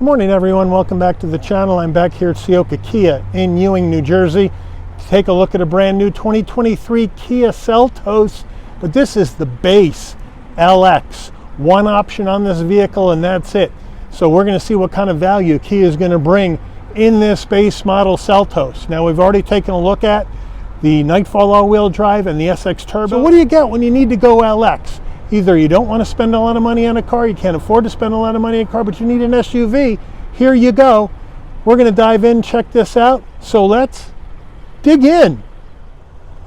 Good morning, everyone. Welcome back to the channel. I'm back here at Ciocca Kia in Ewing, New Jersey to take a look at a brand new 2023 Kia Seltos, but this is the base LX. One option on this vehicle and that's it. So we're going to see what kind of value Kia is going to bring in this base model Seltos. Now, we've already taken a look at the Nightfall all-wheel drive and the SX Turbo. So what do you get when you need to go LX? Either you don't want to spend a lot of money on a car, you can't afford to spend a lot of money on a car, but you need an SUV. Here you go. We're going to dive in, check this out. So let's dig in.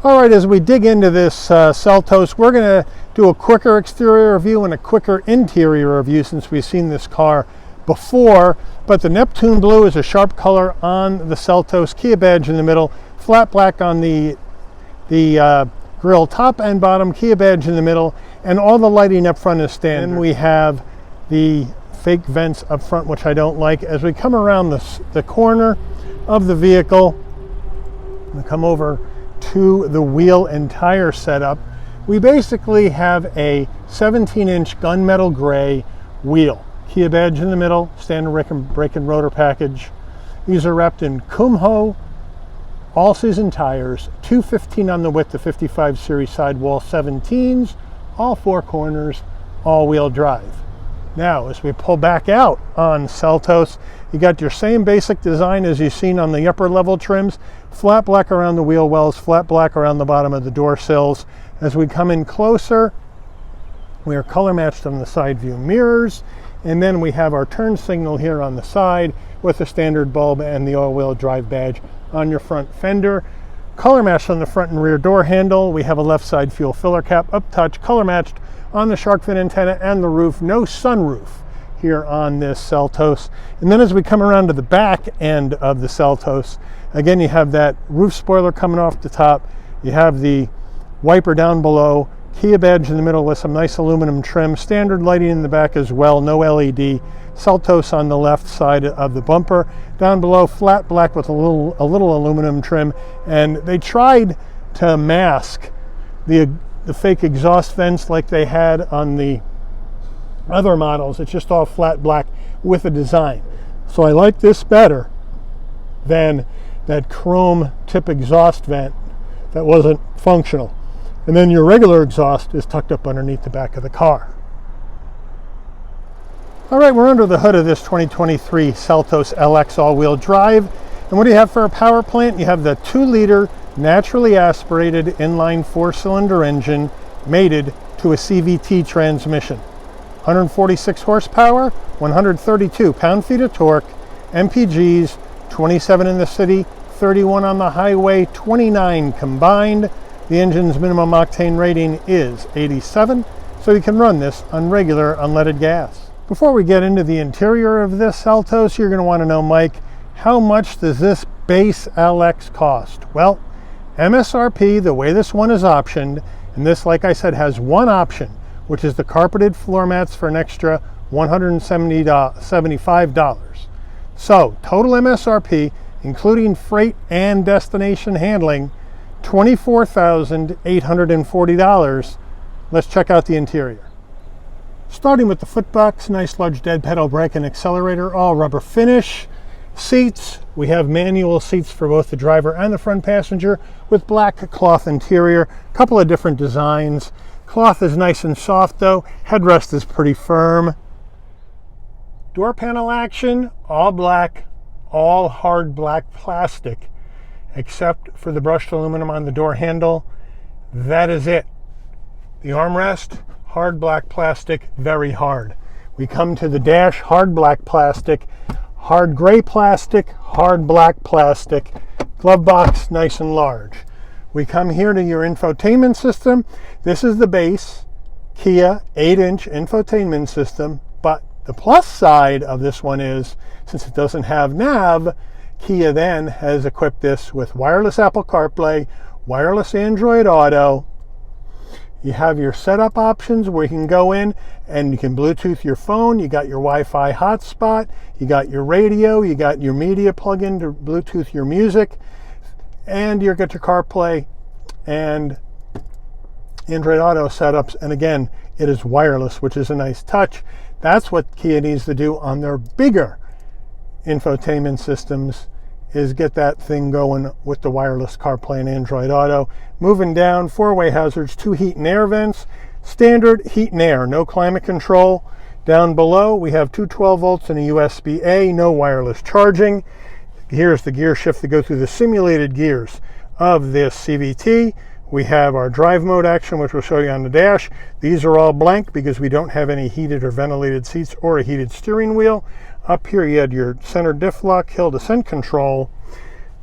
All right, as we dig into this Seltos, we're going to do a quicker exterior review and a quicker interior review since we've seen this car before. But the Neptune Blue is a sharp color on the Seltos, Kia badge in the middle, flat black on the grille top and bottom, Kia badge in the middle, and all the lighting up front is standard. And we have the fake vents up front, which I don't like. As we come around the corner of the vehicle, we come over to the wheel and tire setup. We basically have a 17-inch gunmetal gray wheel. Kia badge in the middle, standard brake and rotor package. These are wrapped in Kumho all-season tires, 215 on the width, the 55 series sidewall 17s, all four corners, all-wheel drive. Now, as we pull back out on Seltos, you got your same basic design as you've seen on the upper level trims, flat black around the wheel wells, flat black around the bottom of the door sills. As we come in closer, we are color matched on the side view mirrors, and then we have our turn signal here on the side with the standard bulb and the all-wheel drive badge on your front fender. Color matched on the front and rear door handle. We have a left side fuel filler cap, up touch, color matched on the shark fin antenna and the roof. No sunroof here on this Seltos. And then as we come around to the back end of the Seltos, again, you have that roof spoiler coming off the top. You have the wiper down below, Kia badge in the middle with some nice aluminum trim, standard lighting in the back as well, no LED. Seltos on the left side of the bumper. Down below, flat black with a little aluminum trim. And they tried to mask the fake exhaust vents like they had on the other models. It's just all flat black with a design. So I like this better than that chrome tip exhaust vent that wasn't functional. And then your regular exhaust is tucked up underneath the back of the car. All right, we're under the hood of this 2023 Seltos LX all-wheel drive. And what do you have for a power plant? You have the 2-liter naturally aspirated inline 4-cylinder engine mated to a CVT transmission. 146 horsepower, 132 pound-feet of torque, MPGs, 27 in the city, 31 on the highway, 29 combined. The engine's minimum octane rating is 87, so you can run this on regular unleaded gas. Before we get into the interior of this Seltos, you're going to want to know, Mike, how much does this base LX cost? Well, MSRP, the way this one is optioned, and this, like I said, has one option, which is the carpeted floor mats for an extra $175. So, total MSRP, including freight and destination handling, $24,840. Let's check out the interior. Starting with the footbox, nice large dead pedal brake and accelerator, all rubber finish. Seats, we have manual seats for both the driver and the front passenger with black cloth interior, couple of different designs. Cloth is nice and soft though, headrest is pretty firm. Door panel action, all black, all hard black plastic, except for the brushed aluminum on the door handle. That is it. The armrest, hard black plastic, very hard. We come to the dash, hard black plastic, hard gray plastic, hard black plastic, glove box, nice and large. We come here to your infotainment system. This is the base Kia 8-inch infotainment system, but the plus side of this one is, since it doesn't have nav, Kia then has equipped this with wireless Apple CarPlay, wireless Android Auto. You have your setup options where you can go in and you can Bluetooth your phone. You got your Wi-Fi hotspot. You got your radio. You got your media plug-in to Bluetooth your music. And you get your CarPlay and Android Auto setups. And again, it is wireless, which is a nice touch. That's what Kia needs to do on their bigger infotainment systems is get that thing going with the wireless CarPlay and Android Auto. Moving down, 4-way hazards, 2 heat and air vents, standard heat and air, no climate control. Down below, we have 212 volts and a USB-A, no wireless charging. Here's the gear shift to go through the simulated gears of this CVT. We have our drive mode action, which we'll show you on the dash. These are all blank because we don't have any heated or ventilated seats or a heated steering wheel. Up here you had your center diff lock, hill descent control.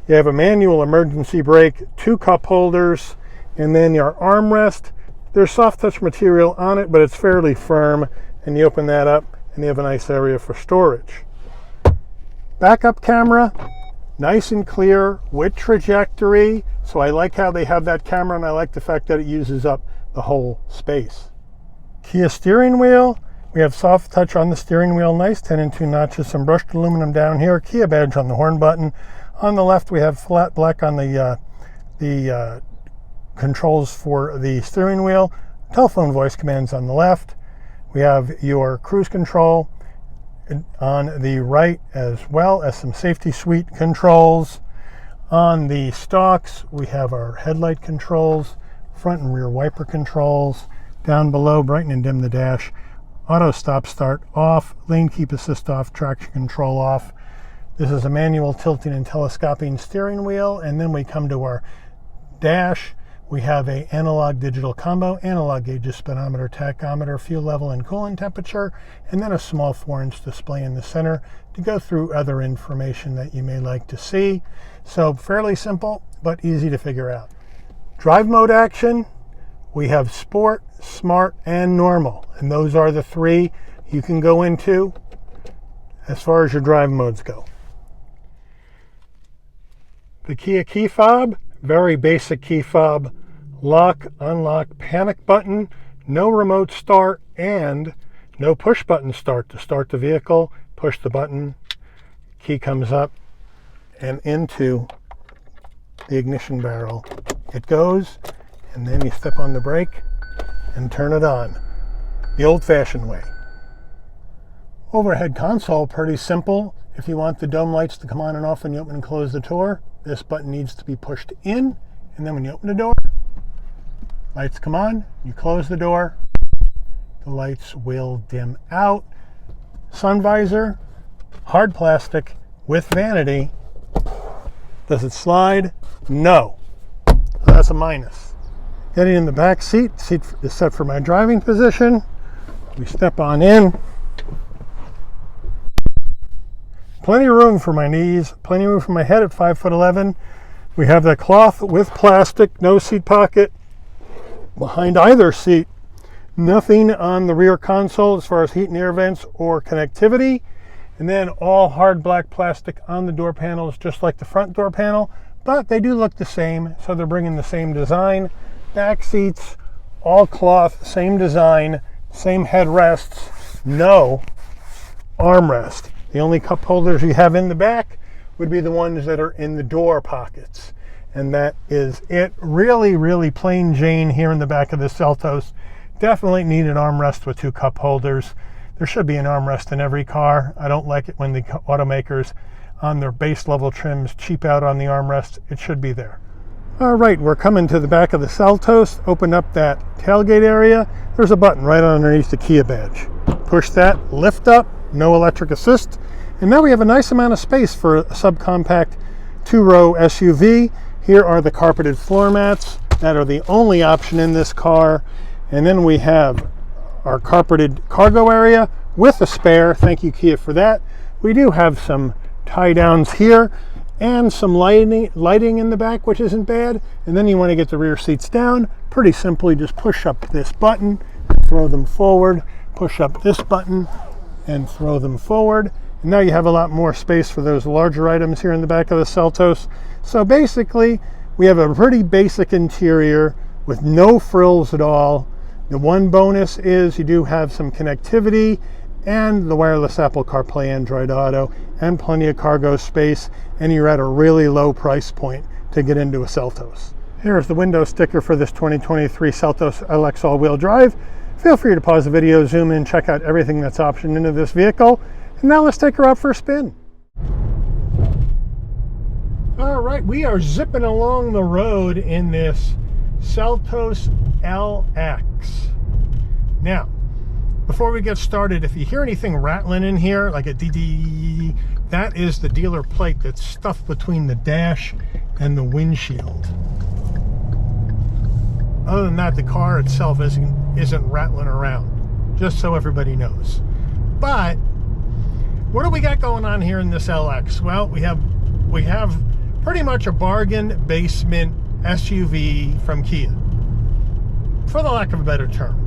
You have a manual emergency brake, 2 cup holders, and then your armrest. There's soft touch material on it, but it's fairly firm. And you open that up and you have a nice area for storage. Backup camera, nice and clear with trajectory. So I like how they have that camera, and I like the fact that it uses up the whole space. Kia steering wheel. We have soft touch on the steering wheel, nice 10 and 2 notches, some brushed aluminum down here, Kia badge on the horn button. On the left we have flat black on the controls for the steering wheel. Telephone voice commands on the left. We have your cruise control on the right, as well as some safety suite controls. On the stalks we have our headlight controls, front and rear wiper controls. Down below, brighten and dim the dash. Auto stop start off, lane keep assist off, traction control off. This is a manual tilting and telescoping steering wheel, and then we come to our dash. We have a analog digital combo, analog gauges, speedometer, tachometer, fuel level and coolant temperature, and then a small 4-inch display in the center to go through other information that you may like to see. So fairly simple, but easy to figure out. Drive mode action. We have Sport, Smart, and Normal, and those are the 3 you can go into as far as your drive modes go. The Kia key fob, very basic key fob, lock, unlock, panic button, no remote start, and no push button start. To start the vehicle, push the button, key comes up, and into the ignition barrel it goes. And then you step on the brake and turn it on, the old-fashioned way. Overhead console, pretty simple. If you want the dome lights to come on and off when you open and close the door, this button needs to be pushed in, and then when you open the door, lights come on, you close the door, the lights will dim out. Sun visor, hard plastic with vanity. Does it slide? No. So that's a minus. Getting in the back seat is set for my driving position. We step on in. Plenty of room for my knees, plenty of room for my head at 5'11". We have that cloth with plastic, no seat pocket behind either seat. Nothing on the rear console as far as heat and air vents or connectivity. And then all hard black plastic on the door panels, just like the front door panel, but they do look the same, so they're bringing the same design. Back seats, all cloth, same design, same headrests, no armrest. The only cup holders you have in the back would be the ones that are in the door pockets. And that is it. Really, really plain Jane here in the back of the Seltos. Definitely need an armrest with 2 cup holders. There should be an armrest in every car. I don't like it when the automakers on their base level trims cheap out on the armrest. It should be there. All right, we're coming to the back of the Seltos. Open up that tailgate area. There's a button right underneath the Kia badge. Push that, lift up, no electric assist. And now we have a nice amount of space for a subcompact 2-row SUV. Here are the carpeted floor mats that are the only option in this car. And then we have our carpeted cargo area with a spare. Thank you, Kia, for that. We do have some tie downs here and some lighting in the back, which isn't bad. And then you want to get the rear seats down. Pretty simply, just push up this button, throw them forward, push up this button, and throw them forward. And now you have a lot more space for those larger items here in the back of the Seltos. So basically, we have a pretty basic interior with no frills at all. The one bonus is you do have some connectivity and the wireless Apple CarPlay, Android Auto, and plenty of cargo space, and you're at a really low price point to get into a Seltos. Here's the window sticker for this 2023 Seltos LX all-wheel drive. Feel free to pause the video, zoom in, check out everything that's optioned into this vehicle, and now let's take her out for a spin. All right, we are zipping along the road in this Seltos LX. Now, before we get started, if you hear anything rattling in here, like a dee, that is the dealer plate that's stuffed between the dash and the windshield. Other than that, the car itself isn't rattling around, just so everybody knows. But what do we got going on here in this LX? Well, we have pretty much a bargain basement SUV from Kia, for the lack of a better term.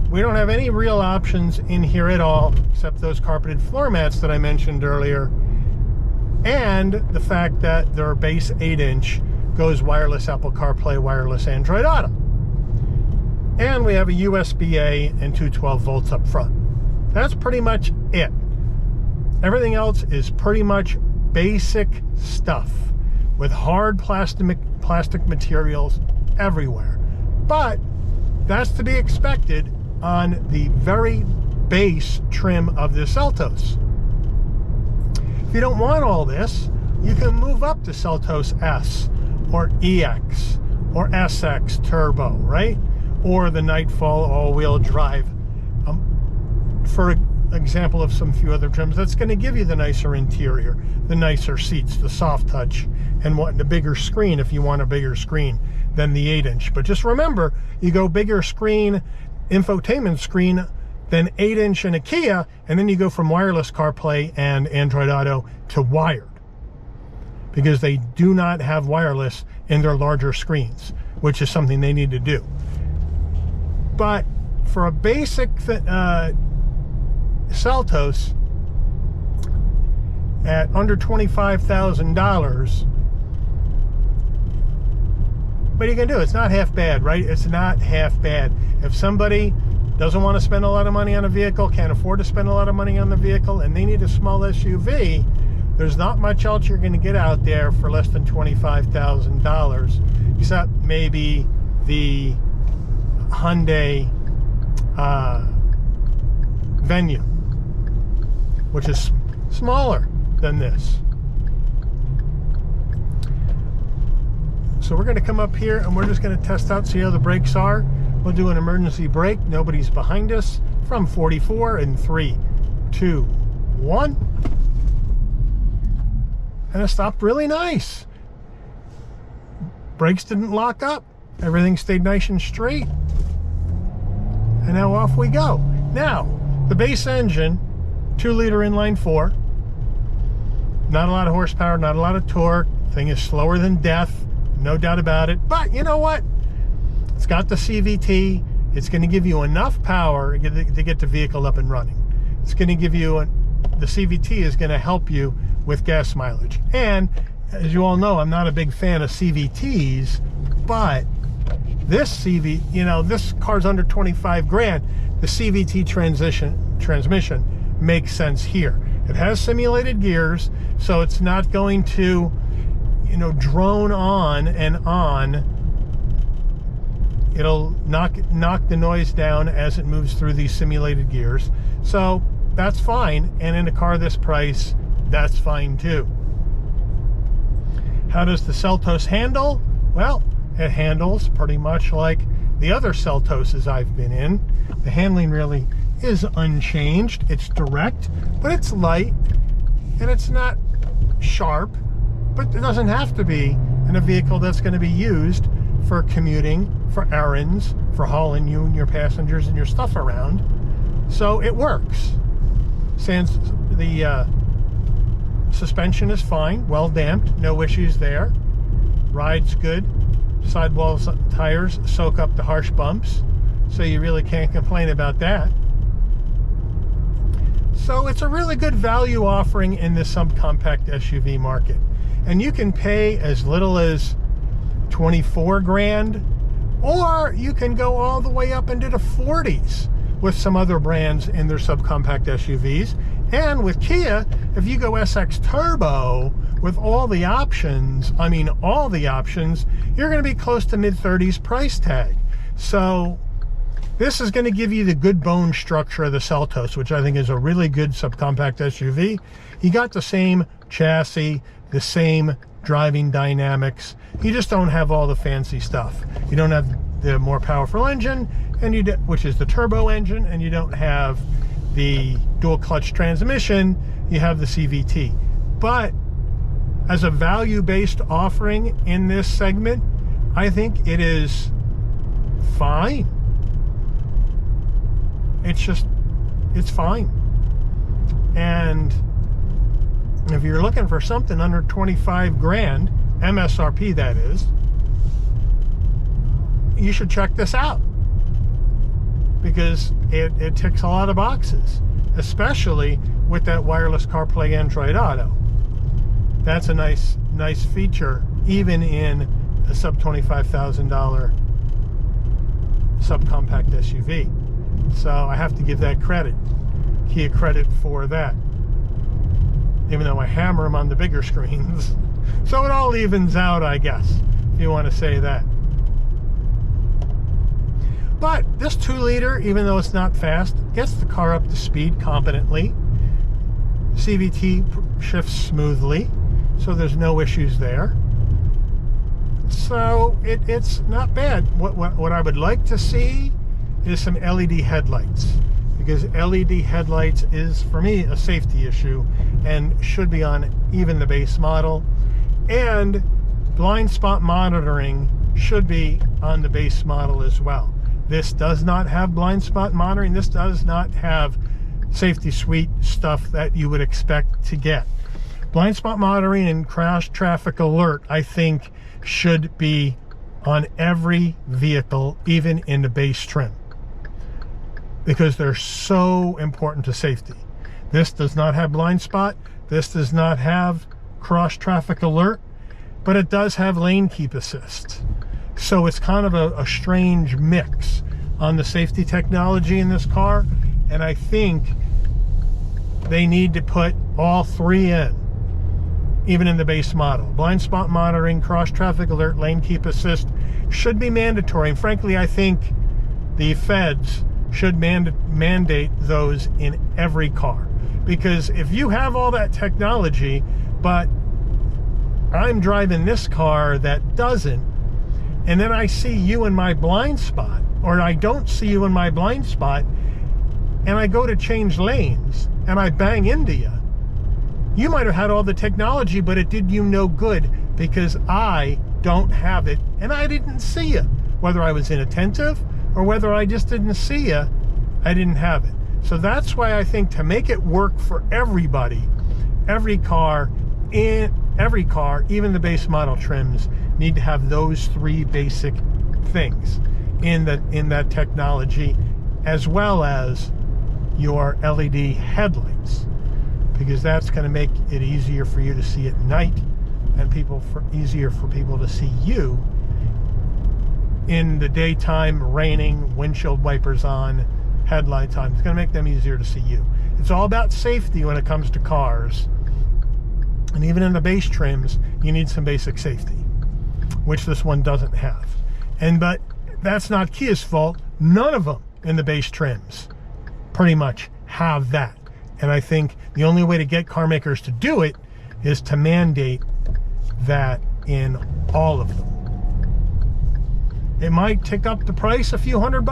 We don't have any real options in here at all, except those carpeted floor mats that I mentioned earlier, and the fact that their base 8-inch goes wireless Apple CarPlay, wireless Android Auto. And we have a USB-A and 212 volts up front. That's pretty much it. Everything else is pretty much basic stuff with hard plastic materials everywhere. But that's to be expected on the very base trim of the Seltos. If you don't want all this, you can move up to Seltos S or EX or SX Turbo, right? Or the Nightfall all-wheel drive. For example of some few other trims, that's going to give you the nicer interior, the nicer seats, the soft touch, and the bigger screen if you want a bigger screen than the 8-inch. But just remember, you go bigger screen, infotainment screen, than 8-inch in a Kia, and then you go from wireless CarPlay and Android Auto to wired, because they do not have wireless in their larger screens, which is something they need to do. But for a basic Seltos at under $25,000, what are you gonna do? It's not half bad, right? It's not half bad. If somebody doesn't want to spend a lot of money on a vehicle, can't afford to spend a lot of money on the vehicle, and they need a small SUV, there's not much else you're going to get out there for less than $25,000, except maybe the Hyundai Venue, which is smaller than this. So we're going to come up here and we're just going to test out, see how the brakes are. We'll do an emergency brake. Nobody's behind us. From 44 in 3, 2, 1. And it stopped really nice. Brakes didn't lock up. Everything stayed nice and straight. And now off we go. Now, the base engine, 2-liter inline 4. Not a lot of horsepower, not a lot of torque. Thing is slower than death, no doubt about it. But you know what? It's got the CVT. It's going to give you enough power to get the vehicle up and running. It's going to give you the CVT is going to help you with gas mileage. And as you all know, I'm not a big fan of CVTs, but this this car's under 25 grand. The CVT transmission makes sense here. It has simulated gears, so it's not going to, drone on and on. It'll knock the noise down as it moves through these simulated gears. So that's fine. And in a car this price, that's fine too. How does the Seltos handle? Well, it handles pretty much like the other Seltoses I've been in. The handling really is unchanged. It's direct, but it's light, and it's not sharp, but it doesn't have to be in a vehicle that's going to be used for commuting, for errands, for hauling you and your passengers and your stuff around. So it works. Since the suspension is fine, well damped, no issues there. Ride's good. Sidewall tires soak up the harsh bumps, so you really can't complain about that. So it's a really good value offering in the subcompact SUV market. And you can pay as little as 24 grand, or you can go all the way up into the 40s with some other brands in their subcompact SUVs. And with Kia, if you go SX Turbo with all the options, you're going to be close to mid-30s price tag. So this is going to give you the good bone structure of the Seltos, which I think is a really good subcompact SUV. You got the same chassis, the same driving dynamics. You just don't have all the fancy stuff. You don't have the more powerful engine, and which is the turbo engine, and you don't have the dual clutch transmission. You have the CVT. But as a value-based offering in this segment, I think it is fine. It's fine. And if you're looking for something under 25 grand, MSRP that is, you should check this out, because it ticks a lot of boxes, especially with that wireless CarPlay Android Auto. That's a nice feature, even in a sub $25,000 subcompact SUV. So I have to give that Kia credit for that, even though I hammer them on the bigger screens. So it all evens out, I guess, if you want to say that. But this 2-liter, even though it's not fast, gets the car up to speed competently. CVT shifts smoothly, so there's no issues there. So it's not bad. What I would like to see is some LED headlights, because LED headlights is, for me, a safety issue and should be on even the base model. And blind spot monitoring should be on the base model as well. This does not have blind spot monitoring. This does not have safety suite stuff that you would expect to get. Blind spot monitoring and crash traffic alert, I think, should be on every vehicle, even in the base trim, because they're so important to safety. This does not have blind spot. This does not have cross traffic alert, but it does have lane keep assist. So it's kind of a strange mix on the safety technology in this car, and I think they need to put all three in, even in the base model. Blind spot monitoring, cross traffic alert, lane keep assist should be mandatory. And frankly, I think the feds should mandate those in every car, because if you have all that technology, but I'm driving this car that doesn't, and then I see you in my blind spot, or I don't see you in my blind spot, and I go to change lanes and I bang into you, you might have had all the technology, but it did you no good, because I don't have it and I didn't see you. Whether I was inattentive or whether I just didn't see you, I didn't have it. So that's why I think, to make it work for everybody, every car, even the base model trims, need to have those three basic things in that technology, as well as your LED headlights, because that's going to make it easier for you to see at night, and easier for people to see you in the daytime, raining, windshield wipers on, headlights on. It's going to make them easier to see you. It's all about safety when it comes to cars, and even in the base trims, you need some basic safety, which this one doesn't have. But that's not Kia's fault. None of them in the base trims pretty much have that. And I think the only way to get car makers to do it is to mandate that in all of them. It might tick up the price a few $100,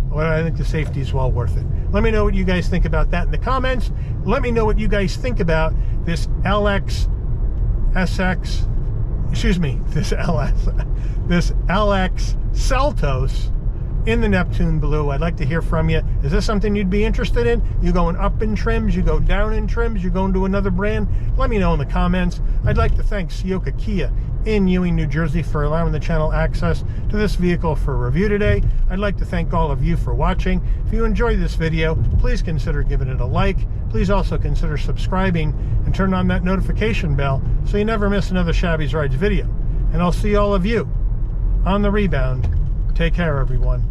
but I think the safety is well worth it. Let me know what you guys think about that in the comments. Let me know what you guys think about this LX Seltos in the Neptune Blue. I'd like to hear from you. Is this something you'd be interested in? You going up in trims? You go down in trims? You going to another brand? Let me know in the comments. I'd like to thank Ciocca Kia in Ewing, New Jersey, for allowing the channel access to this vehicle for review today. I'd like to thank all of you for watching. If you enjoyed this video, please consider giving it a like. Please also consider subscribing and turn on that notification bell so you never miss another Shabby's Rides video. And I'll see all of you on the rebound. Take care, everyone.